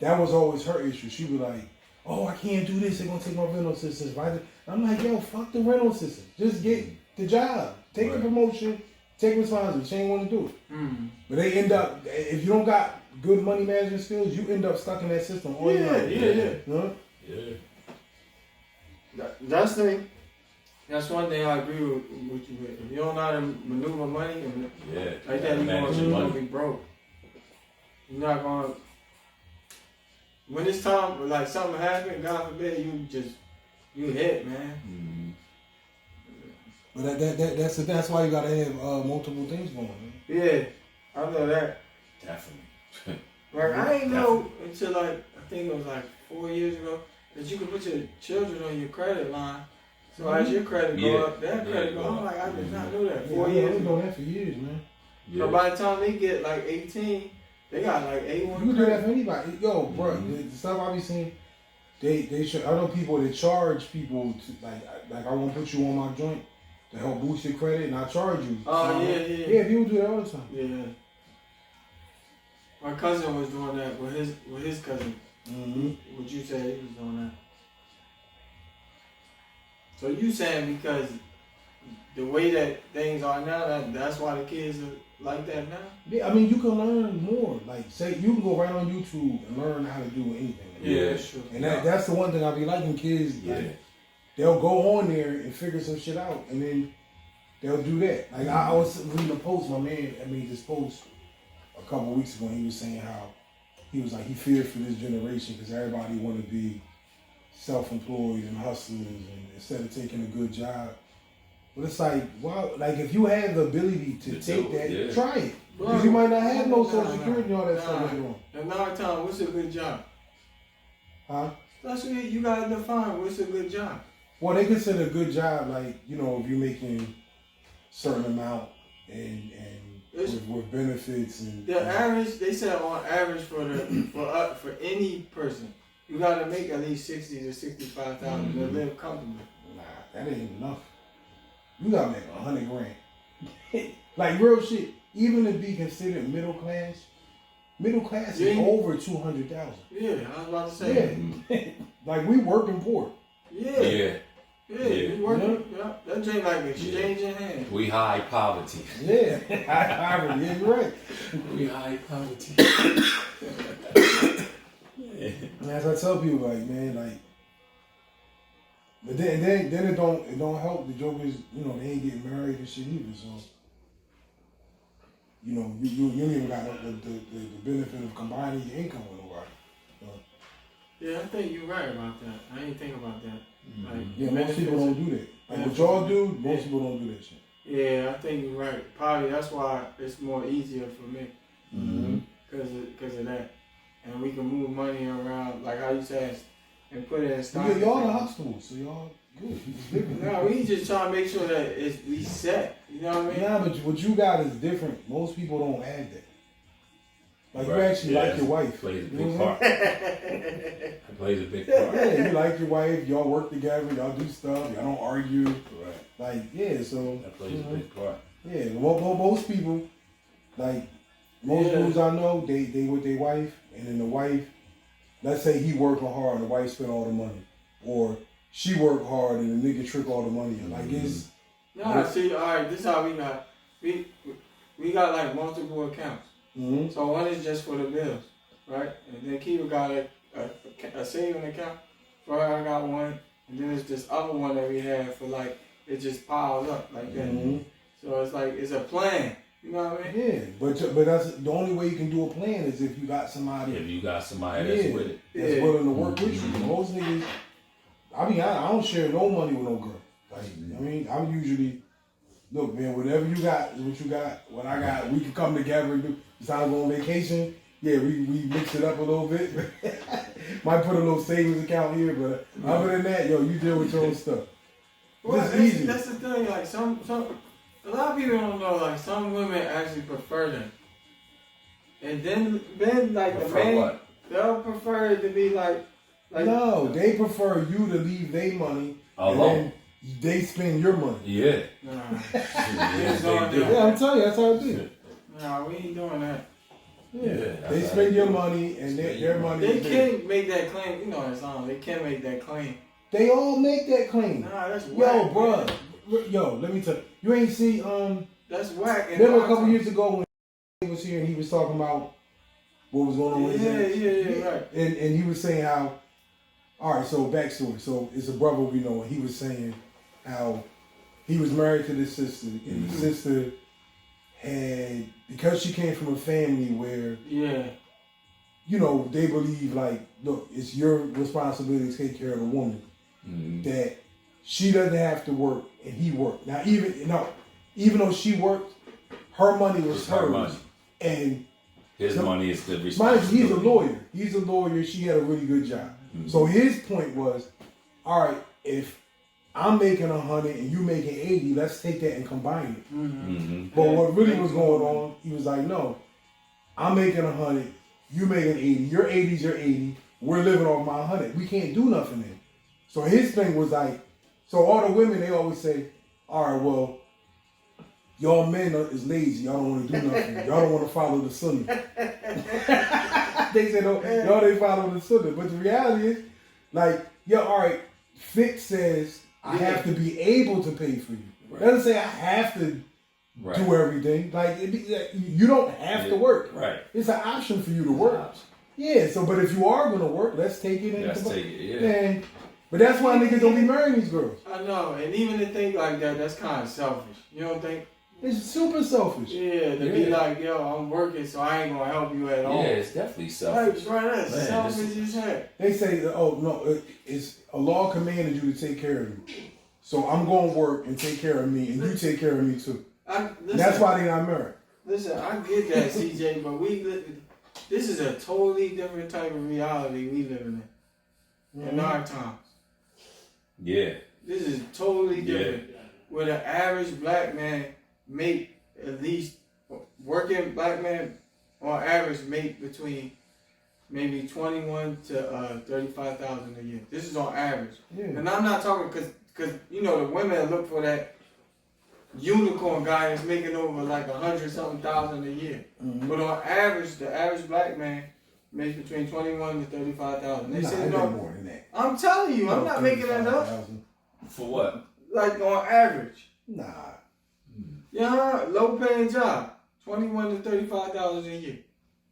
that was always her issue. She was like, "Oh, I can't do this. They're gonna take my rental assistance." I'm like, "Yo, fuck the rental assistance. Just get the job, take the Right. promotion, take responsibility. She ain't want to do it." Mm. But they end up, if you don't got good money management skills, you end up stuck in that system all your life. Yeah. Huh? Yeah. That's one thing I agree with you with. If you don't know how to maneuver money, Yeah. like that, Manage your you're money. gonna be broke. You're not gonna. When it's time, like something happen, God forbid, you hit, man. Mhm. But that's why you gotta have multiple things going. Man. Yeah, I know that. Definitely. Like I didn't know until like I think it was like 4 years ago that you could put your children on your credit line. So as your credit go Yeah. up, that credit go up. I'm like, I did not know that. Yeah, 4 I've years been ago. doing that for years, man. Yeah. But by the time they get like 18, they got like A1 You can do credit. that for anybody. Yo, bro, the stuff I be seeing, they should. I know people that charge people to like I want to put you on my joint to help boost your credit, and I charge you. Oh, yeah. Yeah, people do that all the time. Yeah. My cousin was doing that with his cousin. Mm-hmm. Would you say he was doing that? So you saying because the way that things are now, that's why the kids are like that now? Yeah, I mean, you can learn more. Like, say you can go right on YouTube and learn how to do anything. Yeah. That's true. And that's the one thing I be liking kids. Yeah. Like, they'll go on there and figure some shit out, and then they'll do that. Like I was reading a post, my man. I mean, this post a couple of weeks ago. He was saying how he was like he feared for this generation because everybody want to be self-employed and hustlers, and instead of taking a good job. But it's like, wow, like if you have the ability to take that, yeah. try it. Because you might not have no social security and all that stuff Nah. later on. And now time, what's a good job? Huh? That's what you gotta define. What's a good job? Well, they consider a good job, like, you know, if you're making certain amount and with benefits and The average, they said on average for any person, you gotta make at least 60 to 65,000 to live comfortably. nah, that ain't enough. You gotta make $100 grand. Like real shit. Even to be considered middle class is Yeah. over 200,000. Yeah, I was about to say. Yeah, like we working poor. Yeah. Yeah. Yeah, you working. Yeah. That ain't like exchange in hand. We hide poverty. Yeah, yeah, you're right. We hide poverty. And as I tell people, like, man, like, but then it don't help. The joke is, you know, they ain't getting married and shit either. So, you know, you ain't even got the benefit of combining your income with nobody. So, Yeah, I think you're right about that. I didn't think about that. Like, yeah, most people don't do that. Like what y'all do, most people don't do that shit. Yeah, I think you're right. Probably that's why it's more easier for me Mm-hmm. because of that, and we can move money around like how you said and put it in stock. Yeah, y'all the hospitals, so y'all good. No, we just trying to make sure that we set. You know what I mean? Yeah, but what you got is different. Most people don't have that. Like you Right. actually like your wife. Plays a You know big what part. It plays a big part. Yeah, you like your wife. Y'all work together. Y'all do stuff. Y'all don't argue. Right. Like yeah, so That plays a big part. yeah. Most people, like most Yeah. dudes I know, they with their wife, and then the wife, let's say he working hard and the wife spent all the money, or she worked hard and the nigga trick all the money. Like Nah, see, all right, this is how we got. We got like multiple accounts. Mm-hmm. So one is just for the bills, right? And then Kiva got a saving account. For her, I got one. And then there's this other one that we have for like, it just piles up like that. Mm-hmm. So it's like, it's a plan. You know what I mean? Yeah, but that's the only way you can do a plan is if you got somebody. If you got somebody that's with it. That's willing to work with you. Most niggas, I don't share no money with no girl. Like, I mean, I'm usually, look, man, whatever you got is what you got. What I got, we can come together and do. It's time to go on vacation. Yeah, we mix it up a little bit. Might put a little savings account here, but other than that, yo, you deal with your own stuff. Well, It's easy. that's the thing. Like a lot of people don't know. Like some women actually prefer them, and then like Prefer the man, what? they'll prefer it to be like. No, they prefer you to leave their money Alone. and then they spend your money. Yeah. Nah, Yes, they do. Yeah, I'm telling you, that's how it is. nah, we ain't doing that. Yeah, that's they how spend they your do it. money and their money. They is theirs. can make that claim. You know that song. They can make that claim. They all make that claim. Nah, that's Yo, whack. bruh. Man. Yo, let me tell you. You ain't see That's whack. And remember a couple years ago when he was here and he was talking about what was going on with his ex? Yeah, right. And he was saying how, all right, so backstory. So it's a brother we know, and he was saying how he was married to this sister, and his sister had, because she came from a family where, you know, they believe like, look, it's your responsibility to take care of the woman, that she doesn't have to work and he worked. Now, even though she worked, her money was Her hers. money. And His money is the mind responsibility. you, he's a lawyer. She had a really good job. So his point was, all right, if I'm making 100 and you making 80, let's take that and combine it. But what really was going on, he was like, no, I'm making 100, you making 80, your 80's your 80, we're living off my 100. We can't do nothing then. So his thing was like, so all the women, they always say, all right, well, y'all men is lazy. Y'all don't want to do nothing. Y'all don't want to follow the sunnah. They say, no, y'all didn't follow the sunnah. But the reality is, like, yo, all right, Fiqh says I have to be able to pay for you. Right. It doesn't say I have to do everything. Like, you don't have to work. Right. It's an option for you to work. Yeah, so, but if you are going to work, let's take it. Man, but that's why niggas don't be marrying these girls. I know, and even to think like that, that's kind of selfish. You don't think? It's super selfish. Yeah, to be like, yo, I'm working, so I ain't gonna help you at all. Yeah, it's definitely selfish. Right, that's selfish as heck. They say, oh no, it's Allah commanded you to take care of me, so I'm gonna work and take care of me, and you take care of me too. That's why they not married. Listen, I get that, CJ, but this is a totally different type of reality we living in our times. Yeah. This is totally different. Where the average black man make at least, working black man on average make between maybe 21 to 35,000 a year. This is on average. Yeah. And I'm not talking because you know the women look for that unicorn guy that's making over like 100-something thousand a year. But on average, the average black man makes between 21 to 35,000. They say no more than that. I'm telling you, I'm not making that up. For what? Like on average. Nah. Yeah, low paying job. 21 to 35,000 a year.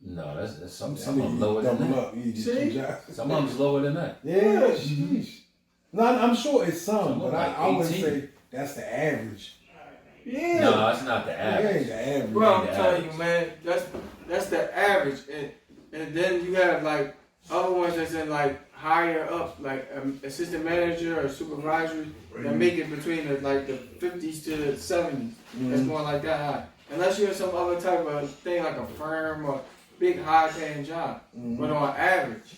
No, that's some of them lower than that. See? Some of them's lower than that. Yeah, sheesh. No, I'm sure it's some, but like I wouldn't say that's the average. Yeah. No, that's not the average. That ain't the average. Bro, I'm telling you, man, that's the average. And then you have like other ones that's in like higher up, like assistant manager or supervisory, that make it between the 50s to the 70s. That's more like that high. Unless you're in some other type of thing like a firm or big high paying job. But on average,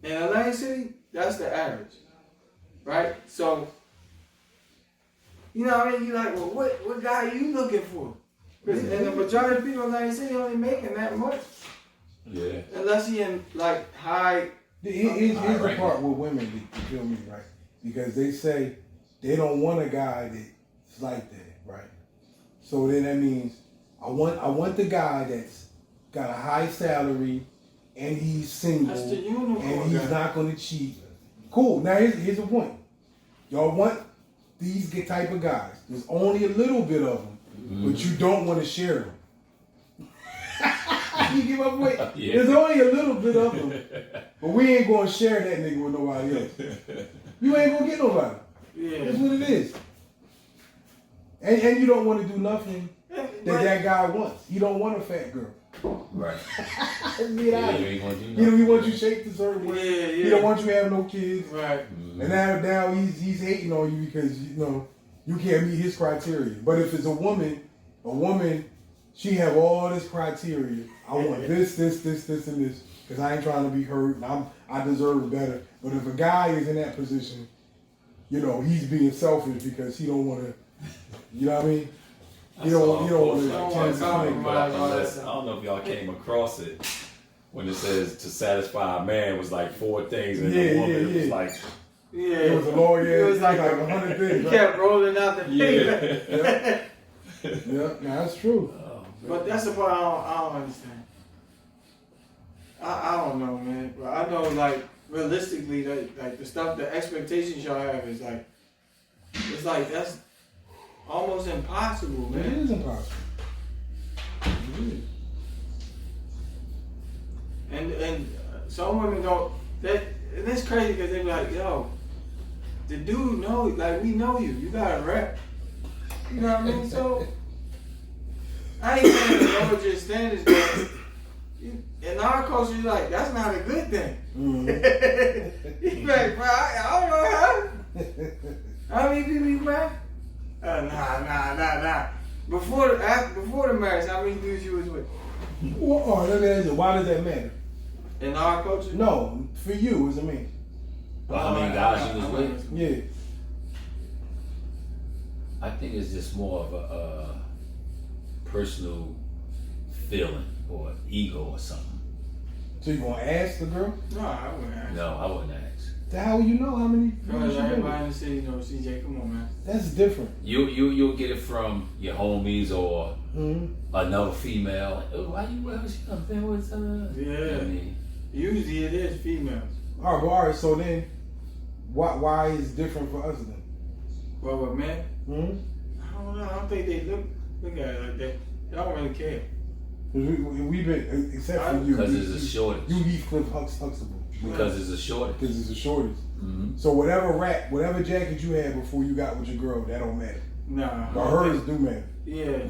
in Atlantic City, that's the average. Right? So, you know what I mean? You're like, well, what guy are you looking for? Because and the majority of people in Atlantic City only making that much. Yeah. Unless he in like high. Here's the part with women, you feel me, right? Because they say they don't want a guy that's like that, right? So then that means I want the guy that's got a high salary and he's single That's the unicorn and he's guy. not going to cheat. Cool. Now here's the point. Y'all want these type of guys. There's only a little bit of them, but you don't want to share them. You give up weight. Yeah. There's only a little bit of them, but we ain't gonna share that nigga with nobody else. You ain't gonna get nobody. Yeah. That's what it is. And you don't want to do nothing that guy wants. You don't want a fat girl. Right. You ain't gonna do nothing. He want you shaped a certain way. Yeah. He don't want you having no kids. Right. And now he's hating on you because you can't meet his criteria. But if it's a woman, she have all this criteria. I want this, and this, because I ain't trying to be hurt, and I deserve better. But if a guy is in that position, he's being selfish because he don't want to. You know what I mean? You don't want to. I don't know if y'all came across it when it says to satisfy a man was like 4 things, and a woman was like. Yeah, it was a lawyer. It was like 100 things. He kept rolling out the paper. Yeah, that's true. But that's the part I don't understand. I don't know, man. But I know, like, realistically, like the stuff, the expectations y'all have is like, it's like that's almost impossible, man. It is impossible. It is. And some women don't. And it's crazy because they be like, yo, the dude know, like, we know you. You got a rep. You know what I mean? So. I ain't saying to lower your standards, but in our culture, you're like, that's not a good thing. Mm-hmm. You're like, bro, I don't know how many people you married? Nah. Before the marriage, how many dudes you was with? Well, let me ask you, why does that matter? In our culture? No, for you as a man. Well, how many guys you was with? Yeah. I think it's just more of a personal feeling or ego or something. So you gonna ask the girl? No, I wouldn't ask. No, I wouldn't ask. How you know how many? Because everybody in the city knows CJ. Come on, man. That's different. You'll get it from your homies or another female. Oh, why you been with her? Yeah. Usually it is females. All right. So then, why is it different for us then? Well, with men, I don't know. I don't think they look at it like that. They don't really care. We've been, except for you. Because it's a shortage. You Heathcliff Huxtable. Because it's a shortage. Because it's a shortage. Mm-hmm. So whatever jacket you had before you got with your girl, that don't matter. Nah. But hers do matter. Yeah.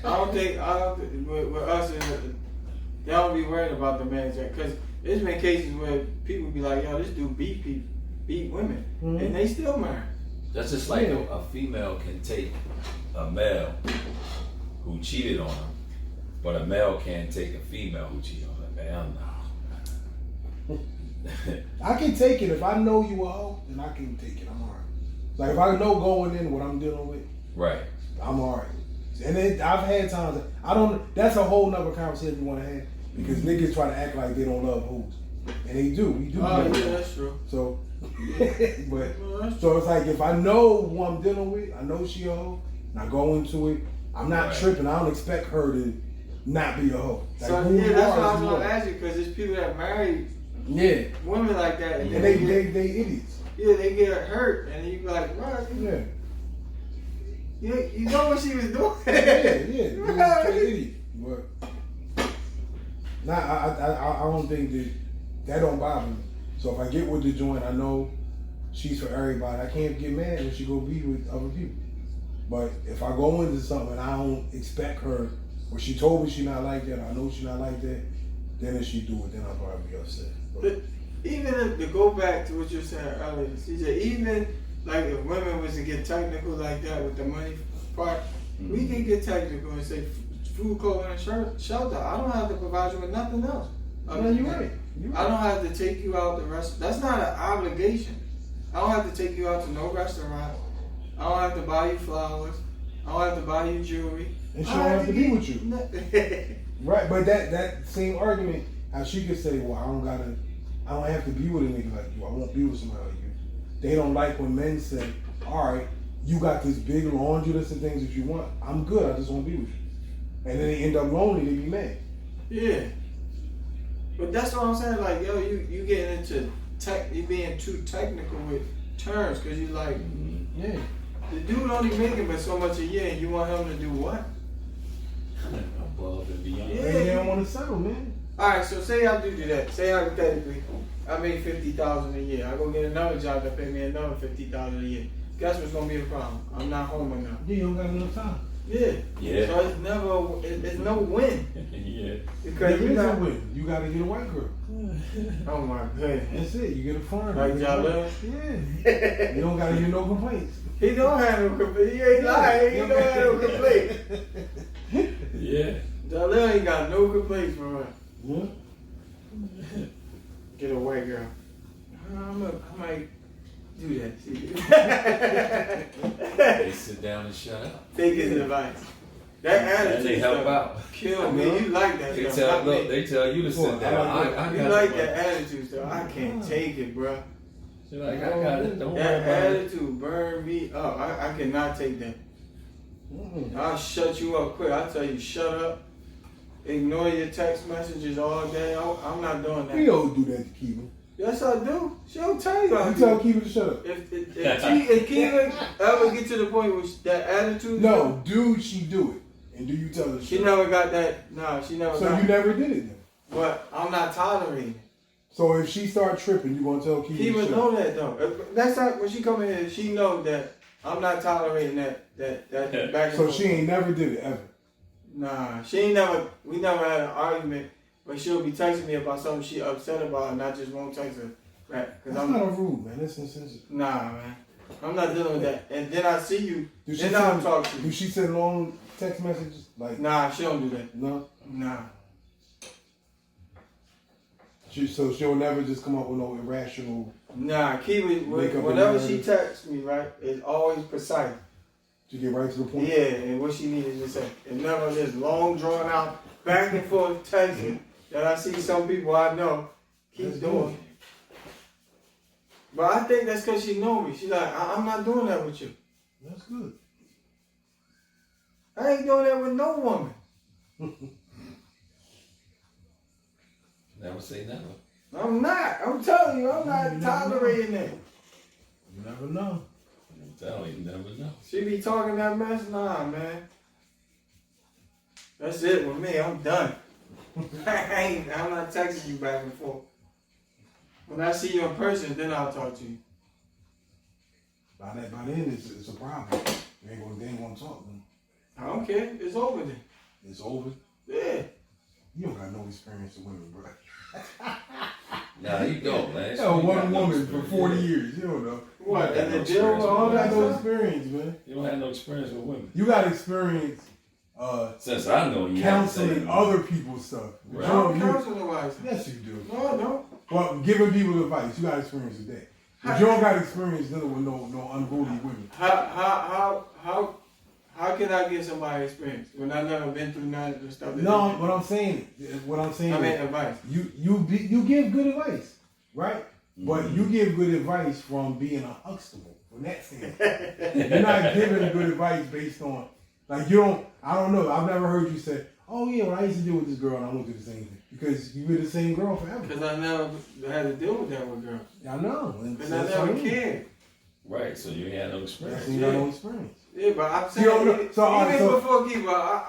I don't think with us, they don't be worried about the man's jacket. Because there's been cases where people be like, yo, this dude beat women. Mm-hmm. And they still marry. That's just like a female can take a male who cheated on her, but a male can't take a female who cheated on her. Man, no. I can take it. If I know you a hoe, then I can take it. I'm alright. Like if I know going in what I'm dealing with, right, I'm alright. And then I've had times that's a whole nother conversation you want to have because niggas try to act like they don't love hoes, and they do. We do. Oh yeah, that's true. So, so it's like if I know who I'm dealing with, I know she a hoe, and I go into it. I'm not tripping. I don't expect her to not be a hoe. Like, so yeah, that's what I was gonna ask you because there's people that marry women like that, and they idiots. Yeah, they get hurt, and you be like, what? Yeah. You know what she was doing? Yeah. He was a straight idiot. But I don't think that don't bother me. So if I get with the joint, I know she's for everybody. I can't get mad when she go be with other people. But if I go into something and I don't expect her, or she told me she not like that, or I know she not like that, then if she do it, then I'll probably be upset. Even if, to go back to what you were saying earlier, CJ, even like if women was to get technical like that with the money part, we can get technical and say food, clothing, and shelter. I don't have to provide you with nothing else. No, you're right. I don't have to take you out the rest. That's not an obligation. I don't have to take you out to no restaurant. I don't have to buy you flowers. I don't have to buy you jewelry. And she don't have to be with you. Right, but that same argument, how she could say, well, I don't have to be with a nigga like you. I won't be with somebody like you. They don't like when men say, all right, you got this big laundry list of things that you want. I'm good. I just won't be with you. And then they end up lonely. They be mad. Yeah. But that's what I'm saying. Like, yo, you getting into you being too technical with terms because you like, Yeah. the dude only making but so much a year and you want him to do what? Above and beyond. Yeah. They don't want to settle, man. Alright, so say I do that. Say hypothetically, I make $50,000 a year. I go get another job that pay me another $50,000 a year. Guess what's gonna be the problem? I'm not home enough. Yeah, you don't got enough time. Yeah. Yeah. So it's never, it's no win. Yeah. Because There you is a got, win. You got to get a white girl. oh my goodness. That's it. You get a foreign. Like Jalil? Yeah. You don't got to get no complaints. He don't have no complaints. He ain't lying. He don't have no complaints. Yeah. Jalil ain't got no complaints for her. Yeah. Get a white girl. I might do that. They sit down and shut up. Take his advice. That attitude And they help stuff out. kill me. You like that They stuff. tell not me. look, they tell you to sit down. I You got like it. that attitude stuff. I can't take it, bro. You're like, I got it. Don't worry That about it. attitude burn me up. I cannot take that. Mm-hmm. I'll shut you up quick. I'll tell you, shut up. Ignore your text messages all day. I'm not doing that. We don't do that to Kiva. Yes, I do. She'll tell you I You do. tell Kiva to shut up. If Kiva ever get to the point where that attitude, No, do she do it? And do you tell her to she shut never got that. No, she never up? So got you never did it then? But I'm not tolerating it. So if she start tripping, you gonna tell Kiva to Kiva shut know up? that though. That's not when she come in here. She know that I'm not tolerating that back and So forth. she ain't never did it ever. Nah, she ain't never. We never had an argument, but she'll be texting me about something she upset about, and I just won't text her back because That's I'm not a rude, man. That's insensitive. nah, man. I'm not dealing with that. And then I see you. Do she Then I'll send, talk to do you. she send long text messages? Like, Nah, she don't do that. no? Nah. So she'll never just come up with no irrational Nah, Kiva, Make up whenever a she narrative. texts me, right, it's always precise. to get right to the point? Yeah, and what she needed to say. It's never this long, drawn out, back and forth texting that I see some people I know keep That's doing. good. But I think that's because she know me. She's like, I'm not doing that with you. That's good. I ain't doing that with no woman. Never say never. I'm not. I'm telling you, I'm not tolerating that. You never know. I'm telling you, never know. She be talking that mess? Nah, man. That's it with me. I'm done. I'm not texting you back and forth. When I see you in person, then I'll talk to you. By then, it's a problem. They ain't gonna talk. Man. I don't care. It's over then. It's over. Yeah. You don't got no experience with women, bro. Nah, you don't, man. Yo, You one got no woman for experience. 40 years. You don't know. What? got And no the deal with experience all You that got no stuff? experience, man. You don't have no experience with women. You got experience Since I know you, counseling other people's stuff. Right. I don't You- counsel nobody. Yes, you do. No, I don't. Well, giving people advice, you got experience with that. But you don't got experience dealing with no unruly women. How can I get somebody experience when I've never been through none of the stuff? that No, they what I'm saying do? I mean advice. you give good advice, right? But you give good advice from being a Huxtable. From that standpoint, you're not giving good advice based on like you don't. I don't know. I've never heard you say, "Oh yeah, well, I used to deal with this girl and I went through the same thing," because you were the same girl forever. Because I never had to deal with that with girls. I know. And Because so I that's what never mean. cared. Right, so you ain't had no That's experience. when you got no experience. Yeah, but I'm You saying don't know. even, So, all right, even so- before Kiva,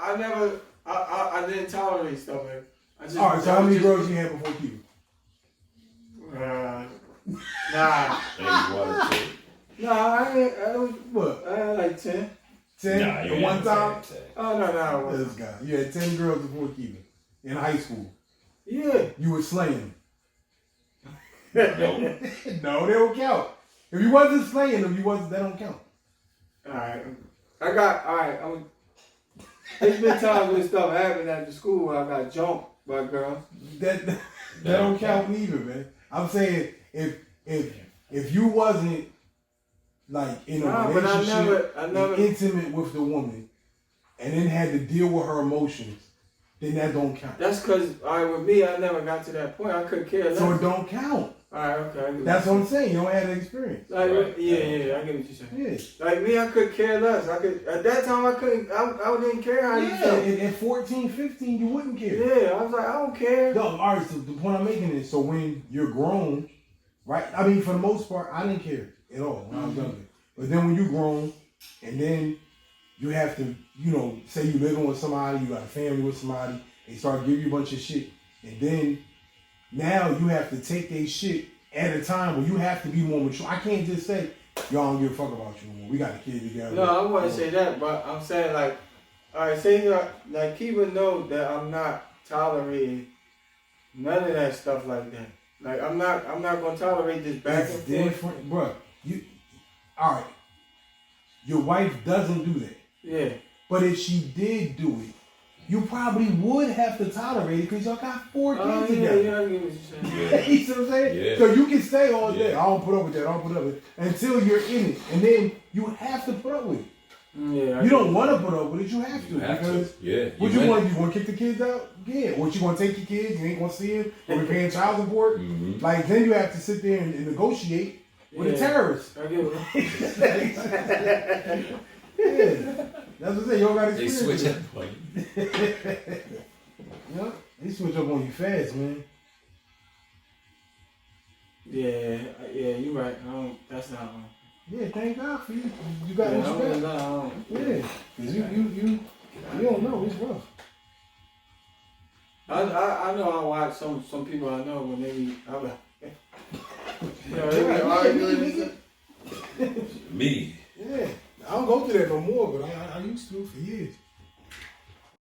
I didn't tolerate stuff. Man. I just, All right. So how many girls you had before Kiva? Nah. Hey, water, too. Nah, I was, What? I had like 10. 10 Nah, at you one ain't time? saying. Oh, no, I wasn't. This guy. You had 10 girls before Kiva in high school. Yeah. You were slaying Nope. them. No, they don't count. If you wasn't slaying them, that don't count. Alright. There's been times when stuff happened after school where I got jumped by girls. That don't count neither, man. I'm saying if you wasn't like in a Nah, but relationship I never. and intimate with the woman and then had to deal with her emotions, then that don't count. That's because, with me, I never got to that point. I couldn't care less. So it don't count. Alright, okay. I get That's what what I'm saying. You don't have the experience. Like, Right. yeah, I get what you're saying. Yeah. Like me, I could care less. At that time, I didn't care how you Yeah, felt. at 14, 15, you wouldn't care. Yeah, I was like, I don't care. No, all right, so the point I'm making is, so when you're grown, right? I mean, for the most part, I didn't care. at all when I was younger. But then when you grown, and then you have to, say you living with somebody, you got a family with somebody, they start giving you a bunch of shit, and then now you have to take their shit at a time where you have to be more mature. I can't just say, y'all don't give a fuck about you anymore. We got a kid together. No, I wouldn't say that, but I'm saying like, alright, say like Kiva know that I'm not tolerating none of that stuff like that. Like I'm not gonna tolerate this back It's and forth. different, bro. Alright. Your wife doesn't do that. Yeah. But if she did do it, you probably would have to tolerate it because y'all got 4 kids together. Yeah, I get what you're saying. You see what I'm saying? Yeah. So you can stay all day. I don't put up with that. I don't put up with it until you're in it, and then you have to put up with it. Yeah. You don't want to put up with it. You have to You have because to. Yeah. what you want? You want to kick the kids out? Yeah. What you want to take your kids? You ain't gonna see them. Or be paying child support. Mm-hmm. Like then you have to sit there and negotiate with a terrorist. I get what Yeah. That's what I say. You don't got They experience. switch up. Yeah. They switch up on you fast, man. Yeah, you're right. That's not. Yeah, thank God for you. You got Yeah, what you got. Yeah, cause you don't know. It's rough. I know I watch some people I know when they be they be arguing and stuff. Me. Yeah, I don't go through that no more, but I used to for years.